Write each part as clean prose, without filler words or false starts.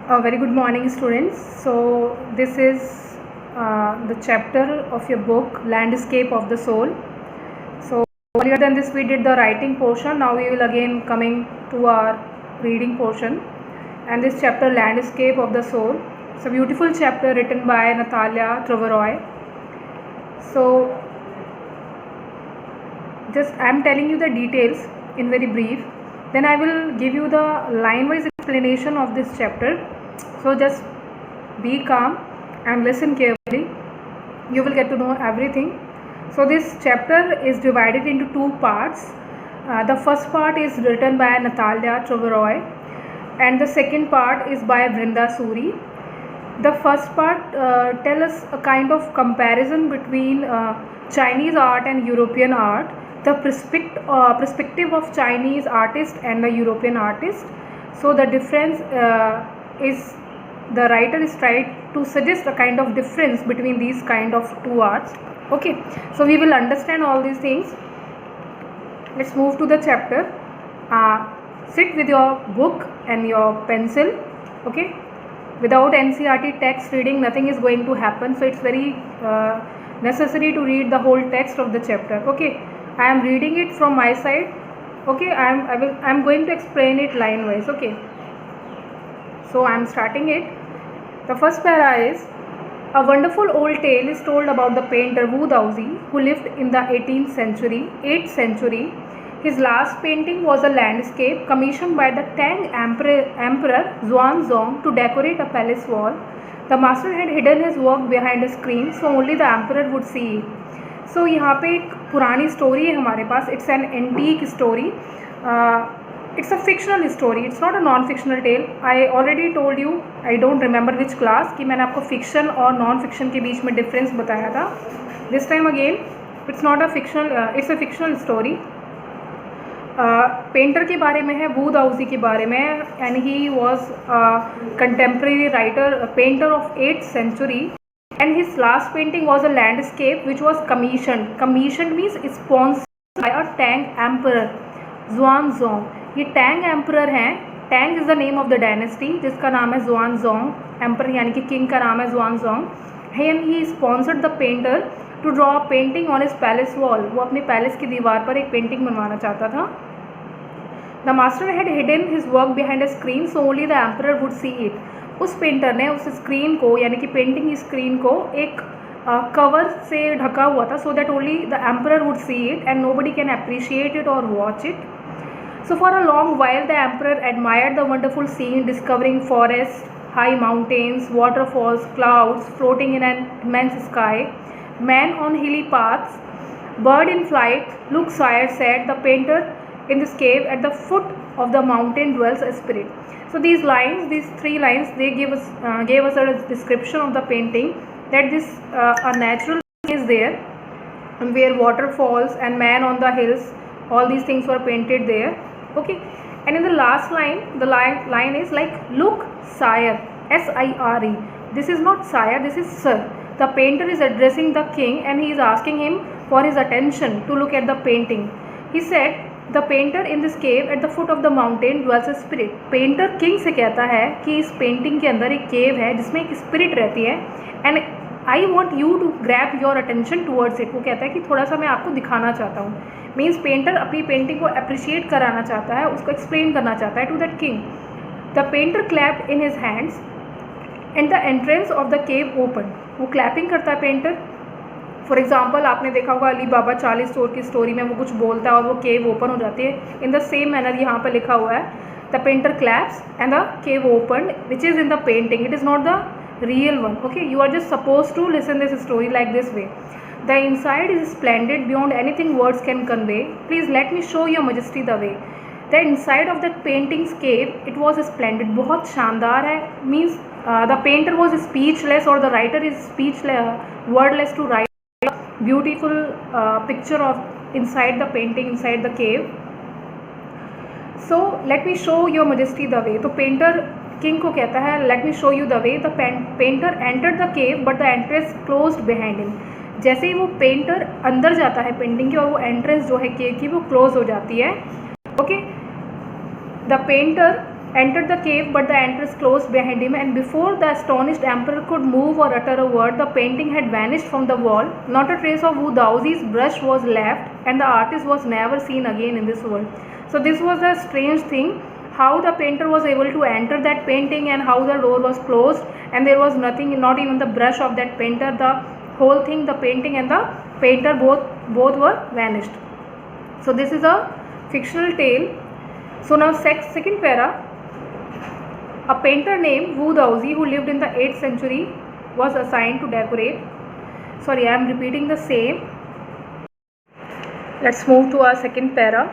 A very good morning, students. So, this is the chapter of your book, Landscape of the Soul. So, earlier than this, we did the writing portion. Now, we will again coming to our reading portion. And this chapter, Landscape of the Soul. It's a beautiful chapter written by Natalia Trevorrow. So, just I am telling you the details in very brief. Then I will give you the line-wise explanation of this chapter. So just be calm and listen carefully. You will get to know everything. So this chapter is divided into two parts. The first part is written by Natalia Trevorrow and the second part is by Vrinda Suri. The first part tells us a kind of comparison between Chinese art and European art, the perspective of Chinese artist and the European artist. So the difference is the writer is trying to suggest a kind of difference between these kind of two arts. Okay, so we will understand all these things. Let's move to the chapter. Sit with your book and your pencil. Okay, without NCERT text reading nothing is going to happen, so it's very necessary to read the whole text of the chapter. Okay, I am reading it from my side. Okay, I am going to explain it line wise. Okay, so I am starting it. The first para is: a wonderful old tale is told about the painter Wu Daozi, who lived in the 8th century. His last painting was a landscape commissioned by the Tang Emperor Xuanzong to decorate a palace wall. The master had hidden his work behind a screen, so only the emperor would see it. So यहाँ पे एक पुरानी story है हमारे पास. It's an antique story. It's a fictional story. It's not a non fictional tale. I already told you, I don't remember which class, कि मैंने आपको फिक्शन और नॉन फिक्शन के बीच में डिफरेंस बताया था. This time again it's not a fictional, it's a fictional story. Painter के बारे में है, वू दाउजी के बारे में, and he was contemporary writer, painter of 8th century. And his last painting was a landscape which was commissioned. Commissioned means sponsored by a Tang Emperor, Xuanzong. ये Tang Emperor हैं. Tang is the name of the dynasty जिसका नाम है Xuanzong. Emperor यानी कि king का नाम है Xuanzong. And he sponsored the painter to draw a painting on his palace wall. वो अपने पैलेस की दीवार पर एक पेंटिंग बनवाना चाहता था. The master had hidden his work behind a screen, so only the emperor would see it. उस पेंटर ने उस स्क्रीन को, यानी कि पेंटिंग स्क्रीन को एक कवर से ढका हुआ था, so that only the emperor would see it and nobody can appreciate it or watch it. So for a long while the emperor admired the wonderful scene, discovering forest, high mountains, waterfalls, clouds floating in an immense sky, man on hilly paths, bird in flight. Look, sire, said the painter, in this cave at the foot of the mountain dwells a spirit. So these lines, these 3 lines, they gave us a description of the painting, that this a natural is there where waterfalls and man on the hills, all these things were painted there. Okay, and in the last line, the line is like, look, sire, S-I-R-E. This is not sire, this is sir. The painter is addressing the king and he is asking him for his attention to look at the painting. He said, the painter in this cave at the foot of the mountain dwells a spirit. Painter king से कहता है कि इस painting के अंदर एक केव है जिसमें एक स्पिरिट रहती है, and I want you to grab your attention towards it. वो कहता है कि थोड़ा सा मैं आपको दिखाना चाहता हूँ. मीन्स पेंटर अपनी पेंटिंग को अप्रिशिएट कराना चाहता है, उसको एक्सप्लेन करना चाहता है to that king. The painter clapped in his hands and the entrance of the cave open. वो क्लैपिंग करता है पेंटर. फॉर एग्जाम्पल आपने देखा होगा अली बाबा 40 चोर की स्टोरी में, वो कुछ बोलता है और वो केव ओपन हो जाती है. इन द सेम मैनर यहाँ पर लिखा हुआ है, the painter claps and the cave open, which is in the painting. It is not the real one. Okay, you are just suppose to listen this story like this way. The inside is splendid beyond anything words can convey. Please let me show your majesty the way. The inside of that paintings cave, it was splendid, बहुत शानदार है. Means the painter was speechless और the writer is speechless, wordless to write beautiful picture of inside the painting, inside the cave. So let me show your majesty the way. तो painter king को कहता है, let me show you the way. The painter entered the cave but the entrance closed behind him. जैसे ही वो painter अंदर जाता है painting की और वो एंट्रेंस जो है केव की वो क्लोज हो जाती है. Okay, the painter entered the cave, but the entrance closed behind him, and before the astonished emperor could move or utter a word, the painting had vanished from the wall. Not a trace of Wu Daozi's brush was left, and the artist was never seen again in this world. So this was a strange thing, how the painter was able to enter that painting and how the door was closed and there was nothing, not even the brush of that painter. The whole thing, the painting and the painter both were vanished. So this is a fictional tale. So now second para. A painter named Wu Daozi, who lived in the 8th century, was assigned to decorate. Sorry, I am repeating the same. Let's move to our second para.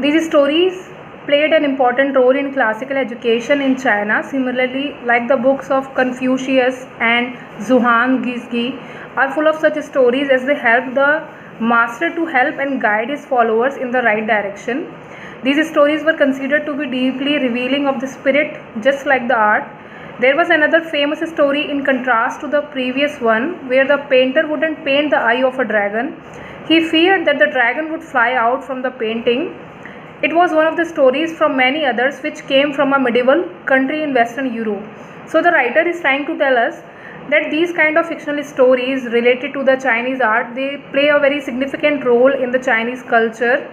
These stories played an important role in classical education in China. Similarly, like the books of Confucius and Zhuang Guizhi are full of such stories as they help the master to help and guide his followers in the right direction. These stories were considered to be deeply revealing of the spirit, just like the art. There was another famous story in contrast to the previous one, where the painter wouldn't paint the eye of a dragon. He feared that the dragon would fly out from the painting. It was one of the stories from many others which came from a medieval country in Western Europe. So the writer is trying to tell us that these kind of fictional stories related to the Chinese art, they play a very significant role in the Chinese culture.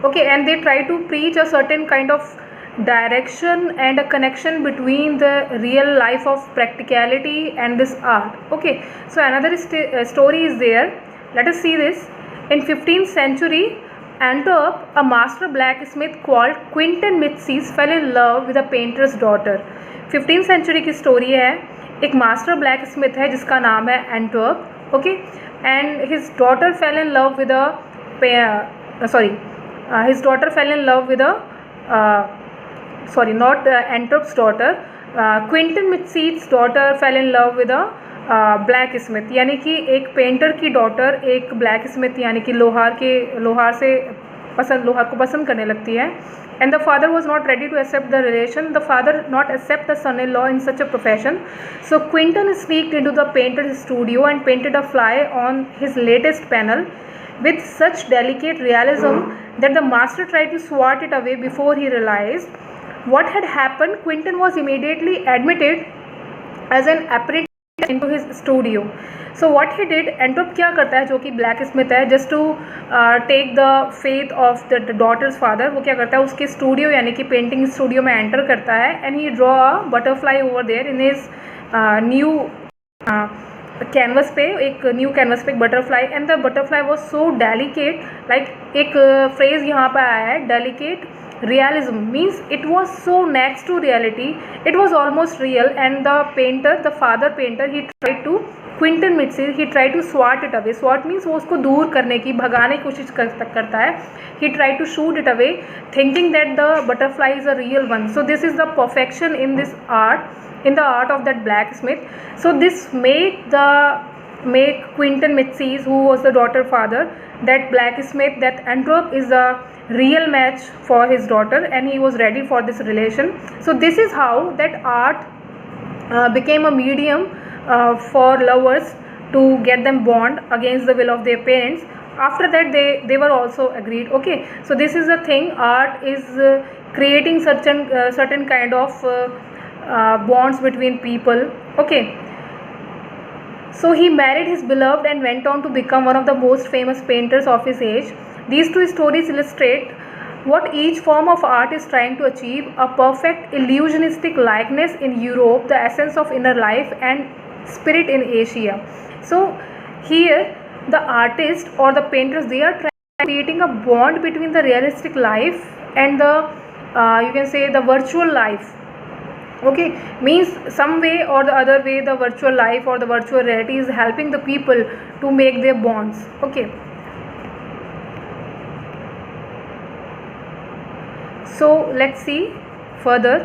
Okay, and they try to preach a certain kind of direction and a connection between the real life of practicality and this art. Okay, so another story is there. Let us see this. In 15th century Antwerp, a master blacksmith called Quentin Mitsys fell in love with a painter's daughter. 15th century की story है. एक master black Smith है जिसका नाम है Antwerp. Okay, and his daughter fail in love with his daughter fell in love with not Antwerp's daughter. Quentin Mitsys' daughter fell in love with a black Smith. यानी कि एक painter की daughter एक black Smith यानी कि लोहार को पसंद करने लगती है. And the father was not ready to accept the relation. The father not accept the son in law in such a profession. So Quinton sneaked into the painter's studio and painted a fly on his latest panel with such delicate realism that the master tried to swat it away before he realized what had happened. Quentin was immediately admitted as an apprentice into his studio. So what he did, Antwerp क्या करता है, जो कि black Smith है, just to take the faith of the daughter's father, वो क्या करता है, उसके स्टूडियो यानी कि पेंटिंग स्टूडियो में एंटर करता है and he draw a butterfly over there in his new canvas पे, एक न्यू कैनवस पे एक butterfly. And the butterfly was so delicate, like एक फ्रेज यहाँ पर आया है, delicate realism, means it was so next to reality, it was almost real. And the painter, the father painter, he tried to, Quentin Mitsys, he tried to swat it away. Swat means वो उसको दूर करने की, भगाने की कोशिश करता है. He tried to shoot it away thinking that the butterfly is a real one. So this is the perfection in this art, in the art of that blacksmith. So this make Quentin Mitsys, who was the daughter father, that blacksmith, that Antwerp is a real match for his daughter, and he was ready for this relation. So this is how that art became a medium for lovers to get them bond against the will of their parents. After that they were also agreed. Okay, so this is the thing, art is creating certain kind of bonds between people. Okay, so he married his beloved and went on to become one of the most famous painters of his age. These two stories illustrate what each form of art is trying to achieve: a perfect illusionistic likeness in Europe, the essence of inner life and spirit in Asia. So here the artist or the painters, they are creating a bond between the realistic life and the you can say the virtual life. Okay, means some way or the other way the virtual life or the virtual reality is helping the people to make their bonds. Okay, so let's see further.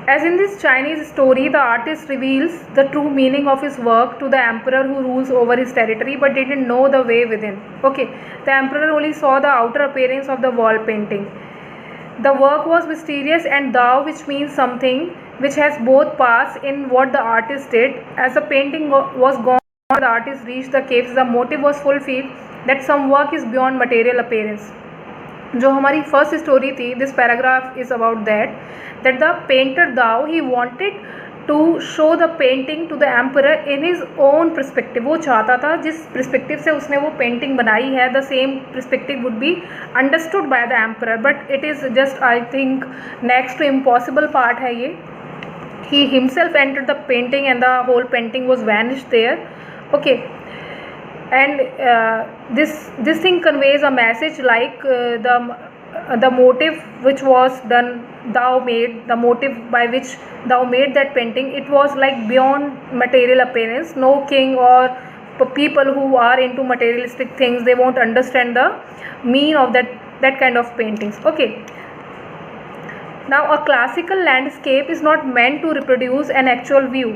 As in this Chinese story, the artist reveals the true meaning of his work to the emperor who rules over his territory but didn't know the way within. Okay, the emperor only saw the outer appearance of the wall painting. The work was mysterious and Dao, which means something which has both parts in what the artist did. As the painting was gone, the artist reached the caves, the motive was fulfilled that some work is beyond material appearance. जो हमारी first story थी, this paragraph is about that the painter Dao he wanted to show the painting to the emperor in his own perspective. वो चाहता था जिस perspective से उसने वो पेंटिंग बनाई है, the same perspective would be understood by the emperor, but it is just I think next to impossible part है ये। he himself entered the painting and the whole painting was vanished there. Okay, and this thing conveys a message like the motive which was done, thou made the motive by which thou made that painting, it was like beyond material appearance. No king or people who are into materialistic things, they won't understand the meaning of that kind of paintings. Okay, now a classical landscape is not meant to reproduce an actual view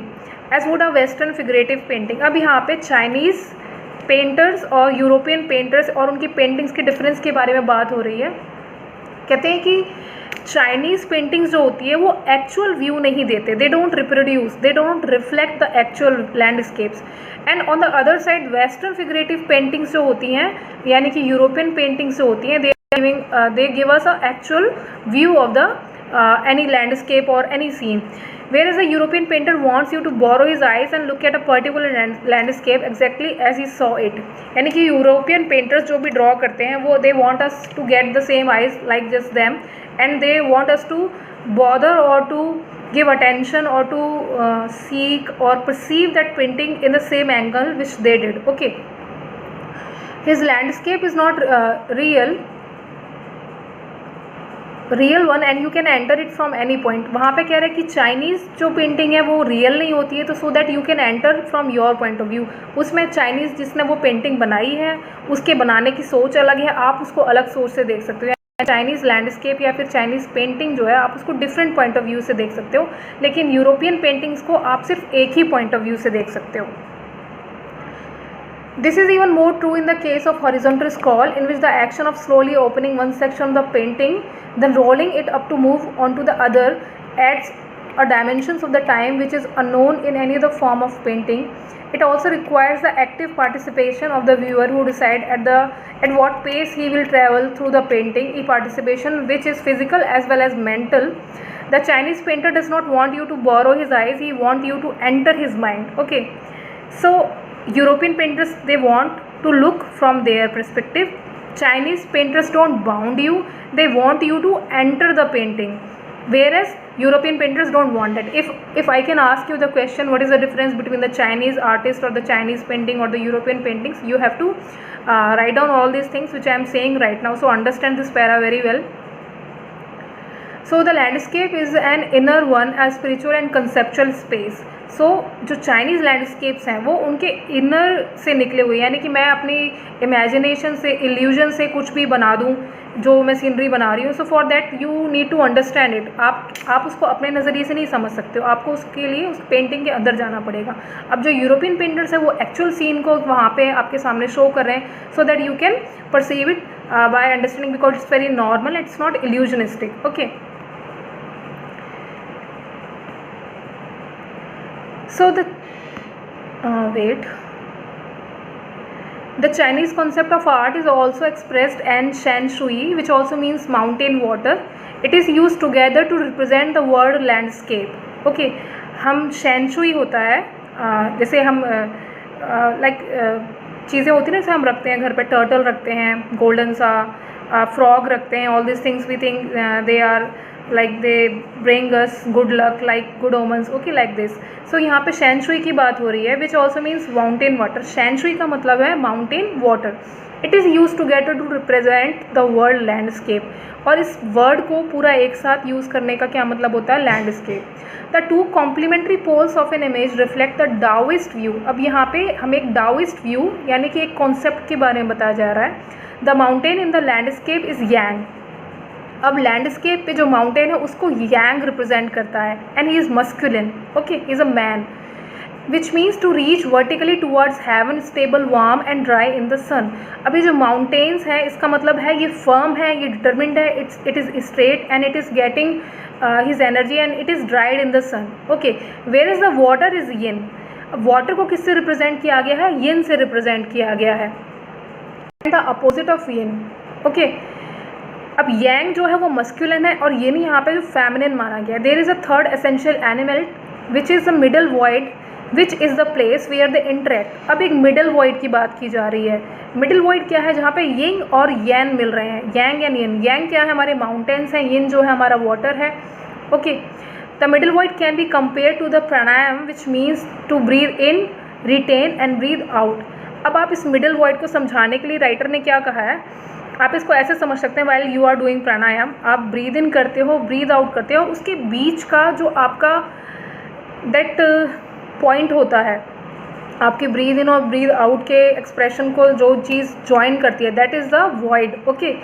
as would a western figurative painting. अब यहाँ पे Chinese painters और European painters और उनकी paintings के difference के बारे में बात हो रही है। कहते हैं कि चाइनीज़ पेंटिंग्स जो होती है वो एक्चुअल व्यू नहीं देते, they don't reproduce, they don't reflect the actual landscapes. And on the other side western figurative paintings जो होती हैं, यानी कि यूरोपियन पेंटिंग्स जो होती हैं, they give us a actual view of the any landscape or any scene, whereas a European painter wants you to borrow his eyes and look at a particular landscape exactly as he saw it. यानी कि European painters जो भी draw करते हैं वो they want us to get the same eyes like just them, and they want us to bother or to give attention or to seek or perceive that painting in the same angle which they did. Okay, his landscape is not real one and you can enter it from any point. वहाँ पे कह रहे हैं कि Chinese जो painting है वो real नहीं होती है, तो so that you can enter from your point of view. उसमें चाइनीज़ जिसने वो पेंटिंग बनाई है उसके बनाने की सोच अलग है, आप उसको अलग सोच से देख सकते हो। चाइनीज़ लैंडस्केप या फिर चाइनीज़ पेंटिंग जो है आप उसको डिफरेंट पॉइंट ऑफ व्यू से देख सकते हो, लेकिन यूरोपियन पेंटिंग्स को आप सिर्फ एक ही पॉइंट ऑफ व्यू से देख सकते हो। This is even more true in the case of horizontal scroll, in which the action of slowly opening one section of the painting, then rolling it up to move on to the other, adds a dimensions of the time which is unknown in any other form of painting. It also requires the active participation of the viewer who decide at what pace he will travel through the painting, a participation which is physical as well as mental. The Chinese painter does not want you to borrow his eyes, he wants you to enter his mind. Okay, so European painters, they want to look from their perspective. Chinese painters don't bound you, they want you to enter the painting, whereas European painters don't want that. If I can ask you the question, what is the difference between the Chinese artist or the Chinese painting or the European paintings, you have to write down all these things which I am saying right now, so understand this para very well. So the landscape is an inner one, a spiritual and conceptual space. सो जो Chinese landscapes हैं वो उनके inner से निकले हुए, यानी कि मैं अपनी इमेजिनेशन से, इल्यूजन से कुछ भी बना दूँ जो मैं सीनरी बना रही हूँ। So for that you need to understand it. आप उसको अपने नज़रिए से नहीं समझ सकते हो, आपको उसके लिए उस पेंटिंग के अंदर जाना पड़ेगा। अब जो यूरोपियन पेंटर्स है वो एक्चुअल सीन को वहाँ पे आपके सामने शो कर रहे हैं, so that you can perceive it by understanding, because it's very normal, it's not illusionistic. Okay, so the Chinese concept of art is also expressed in Shen Shui, which also means mountain water. It is used together to represent the world landscape. Okay, हम Shen Shui होता है, जैसे हम चीज़ें होती हैं ना, जैसे हम रखते हैं घर पे, टर्टल रखते हैं, गोल्डन सा फ्रॉग रखते हैं, all this things we think they are like they bring us good luck, like good omens. Okay, like this. So यहाँ पे Shen Shui की बात हो रही है, which also means mountain water. Shen Shui का मतलब है mountain water. It is used together to represent the world landscape. और इस वर्ड को पूरा एक साथ यूज़ करने का क्या मतलब होता है, landscape. The two complementary poles of an image reflect the Daoist view. अब यहाँ पे हमें एक डाओइस्ट व्यू यानी कि एक कॉन्सेप्ट के बारे में बताया जा रहा है। The mountain in the landscape is yang. अब लैंडस्केप पे जो माउंटेन है उसको यांग रिप्रेजेंट करता है, and he is masculine. Okay, he is a man, which means to reach vertically towards heaven, stable, warm and dry in the sun. अभी जो mountains हैं इसका मतलब है ये फर्म है, ये डिटर्मिंड है, it is straight and it is getting his energy and it is dried in the sun. Okay, where is the water is yin. अब वाटर को किससे रिप्रेजेंट किया गया है, यिन से रिप्रेजेंट किया गया है, the opposite of yin. Okay, अब yang जो है वो मस्कुलिन है और ये नहीं यहाँ पे जो फेमिनिन माना गया. There is a third essential animal which is the middle void which is the place where the interact. अब एक मिडल वॉइड की बात की जा रही है. मिडल वॉइड क्या है? जहाँ पे यिंग और यैन मिल रहे हैं. यांग एंड यिन. यांग क्या है? हमारे माउंटेन्स हैं. यिन जो है हमारा वाटर है. Okay. The middle void can be compare to the pranayama which means to breathe in, retain and breathe out. अब आप इस मिडल वॉइड को समझाने के लिए राइटर ने क्या कहा है, आप इसको ऐसे समझ सकते हैं, वाइल यू आर डूइंग प्राणायाम, आप ब्रीद इन करते हो, ब्रीद आउट करते हो, उसके बीच का जो आपका दैट पॉइंट होता है, आपके ब्रीद इन और ब्रीद आउट के एक्सप्रेशन को जो चीज़ ज्वाइन करती है, that is the void. Okay.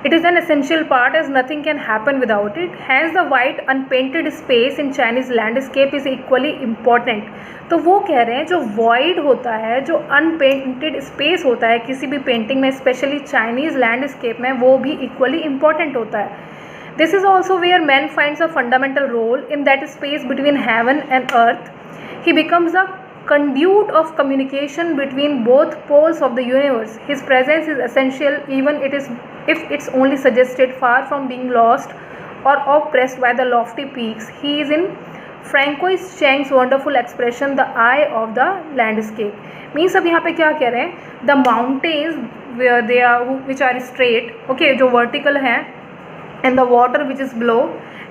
It is an essential part as nothing can happen without it. Has the white unpainted space in Chinese landscape is equally important. तो वो कह रहे हैं जो वॉइड होता है, जो अनपेंटेड स्पेस होता है किसी भी पेंटिंग में, स्पेशली चाइनीज़ लैंडस्केप में, वो भी इक्वली इम्पॉर्टेंट होता है. This is also where man finds a fundamental role in that space between heaven and earth. He becomes a conduit of communication between both poles of the universe. His presence is essential even if it's only suggested, far from being lost or oppressed by the lofty peaks. He is in Francois Chang's wonderful expression, the eye of the landscape. Means अब यहाँ पे क्या कह रहे हैं, the mountains where they are which are straight, okay, जो vertical हैं, and the water which is below.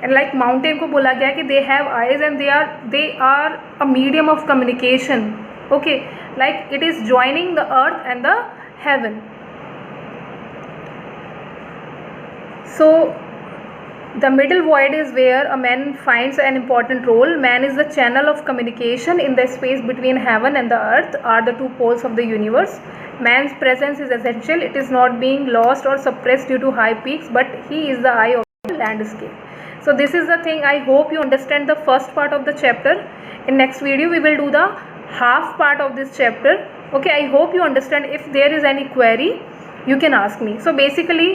And like mountain को बोला गया कि they have eyes and they are a medium of communication. Okay, like it is joining the earth and the heaven. So the middle void is where a man finds an important role. Man is the channel of communication in the space between heaven and the earth are the two poles of the universe. Man's presence is essential. It is not being lost or suppressed due to high peaks, but he is the eye of the landscape. So this is the thing. I hope you understand the first part of the chapter. In next video we will do the half part of this chapter. Okay, I hope you understand. If there is any query you can ask me. So basically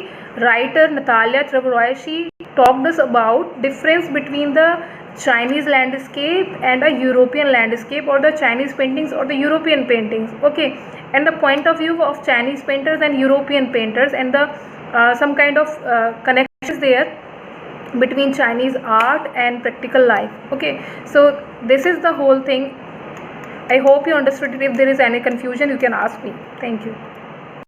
writer Natalia Trebois, she talked us about difference between the Chinese landscape and a European landscape, or the Chinese paintings or the European paintings. Okay, and the point of view of Chinese painters and European painters, and the some kind of connections there between Chinese art and practical life. Okay, so this is the whole thing. I hope you understood it. If there is any confusion you can ask me. Thank you.